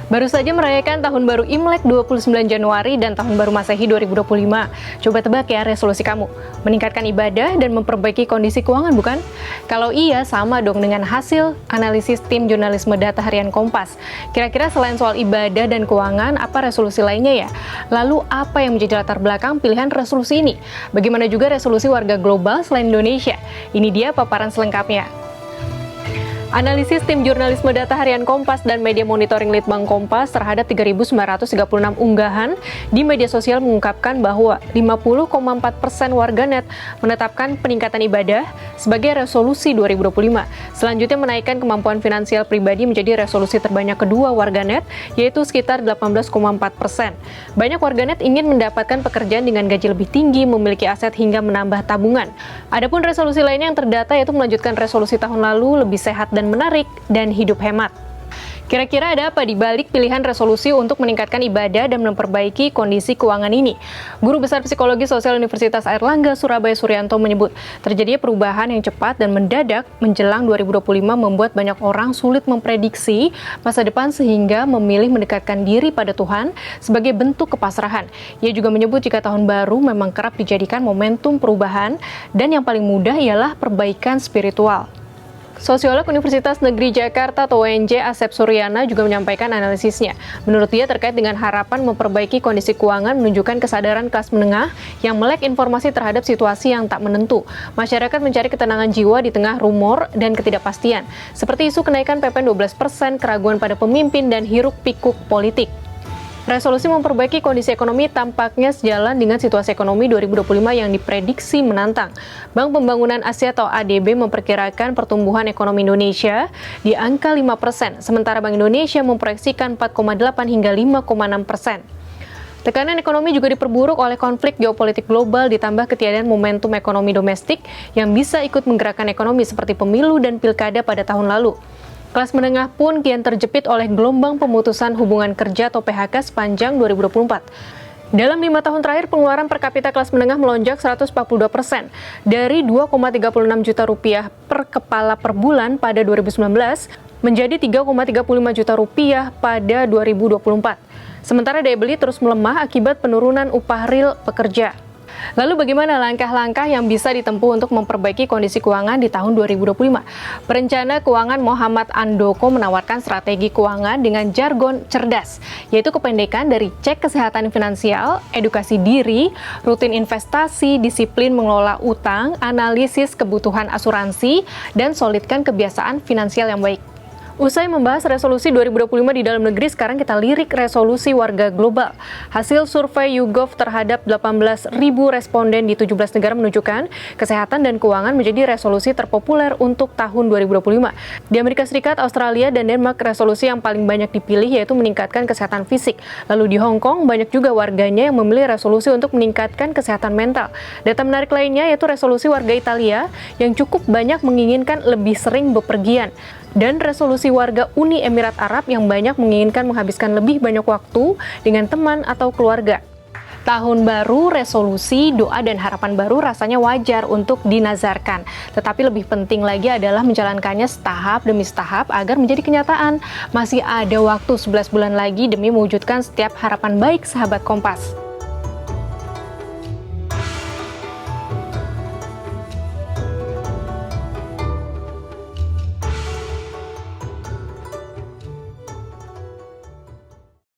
Baru saja merayakan Tahun Baru Imlek 29 Januari dan Tahun Baru Masehi 2025. Coba tebak ya resolusi kamu. Meningkatkan ibadah dan memperbaiki kondisi keuangan, bukan? Kalau iya, sama dong dengan hasil analisis tim jurnalisme data harian Kompas. Kira-kira selain soal ibadah dan keuangan, apa resolusi lainnya ya? Lalu apa yang menjadi latar belakang pilihan resolusi ini? Bagaimana juga resolusi warga global selain Indonesia? Ini dia paparan selengkapnya. Analisis tim jurnalisme data harian Kompas dan media monitoring Litbang Kompas terhadap 3.936 unggahan di media sosial mengungkapkan bahwa 50,4% warganet menetapkan peningkatan ibadah sebagai resolusi 2025. Selanjutnya menaikkan kemampuan finansial pribadi menjadi resolusi terbanyak kedua warganet, yaitu sekitar 18,4%. Banyak warganet ingin mendapatkan pekerjaan dengan gaji lebih tinggi, memiliki aset hingga menambah tabungan. Adapun resolusi lainnya yang terdata yaitu melanjutkan resolusi tahun lalu, lebih sehat dan menarik, dan hidup hemat. Kira-kira ada apa di balik pilihan resolusi untuk meningkatkan ibadah dan memperbaiki kondisi keuangan ini? Guru Besar Psikologi Sosial Universitas Airlangga, Surabaya Suryanto menyebut, terjadinya perubahan yang cepat dan mendadak menjelang 2025 membuat banyak orang sulit memprediksi masa depan sehingga memilih mendekatkan diri pada Tuhan sebagai bentuk kepasrahan. Ia juga menyebut jika tahun baru memang kerap dijadikan momentum perubahan dan yang paling mudah ialah perbaikan spiritual. Sosiolog Universitas Negeri Jakarta atau UNJ Asep Suryana juga menyampaikan analisisnya. Menurut dia terkait dengan harapan memperbaiki kondisi keuangan menunjukkan kesadaran kelas menengah yang melek informasi terhadap situasi yang tak menentu. Masyarakat mencari ketenangan jiwa di tengah rumor dan ketidakpastian, seperti isu kenaikan PPN 12%, keraguan pada pemimpin, dan hiruk-pikuk politik. Resolusi memperbaiki kondisi ekonomi tampaknya sejalan dengan situasi ekonomi 2025 yang diprediksi menantang. Bank Pembangunan Asia atau ADB memperkirakan pertumbuhan ekonomi Indonesia di angka 5%, sementara Bank Indonesia memproyeksikan 4,8 hingga 5,6%. Tekanan ekonomi juga diperburuk oleh konflik geopolitik global ditambah ketiadaan momentum ekonomi domestik yang bisa ikut menggerakkan ekonomi seperti pemilu dan pilkada pada tahun lalu. Kelas menengah pun kian terjepit oleh gelombang pemutusan hubungan kerja atau PHK sepanjang 2024. Dalam 5 tahun terakhir, pengeluaran per kapita kelas menengah melonjak 142%, dari 2,36 juta rupiah per kepala per bulan pada 2019 menjadi 3,35 juta rupiah pada 2024. Sementara daya beli terus melemah akibat penurunan upah real pekerja. Lalu bagaimana langkah-langkah yang bisa ditempuh untuk memperbaiki kondisi keuangan di tahun 2025? Perencana keuangan Muhammad Andoko menawarkan strategi keuangan dengan jargon cerdas, yaitu kependekan dari cek kesehatan finansial, edukasi diri, rutin investasi, disiplin mengelola utang, analisis kebutuhan asuransi, dan solidkan kebiasaan finansial yang baik. Usai membahas resolusi 2025 di dalam negeri, sekarang kita lirik resolusi warga global. Hasil survei YouGov terhadap 18.000 responden di 17 negara menunjukkan kesehatan dan keuangan menjadi resolusi terpopuler untuk tahun 2025. Di Amerika Serikat, Australia, dan Denmark, resolusi yang paling banyak dipilih yaitu meningkatkan kesehatan fisik. Lalu di Hong Kong, banyak juga warganya yang memilih resolusi untuk meningkatkan kesehatan mental. Data menarik lainnya yaitu resolusi warga Italia yang cukup banyak menginginkan lebih sering bepergian. Dan resolusi warga Uni Emirat Arab yang banyak menginginkan menghabiskan lebih banyak waktu dengan teman atau keluarga. Tahun baru, resolusi, doa, dan harapan baru rasanya wajar untuk dinazarkan. Tetapi lebih penting lagi adalah menjalankannya setahap demi setahap agar menjadi kenyataan. Masih ada waktu 11 bulan lagi demi mewujudkan setiap harapan baik sahabat Kompas.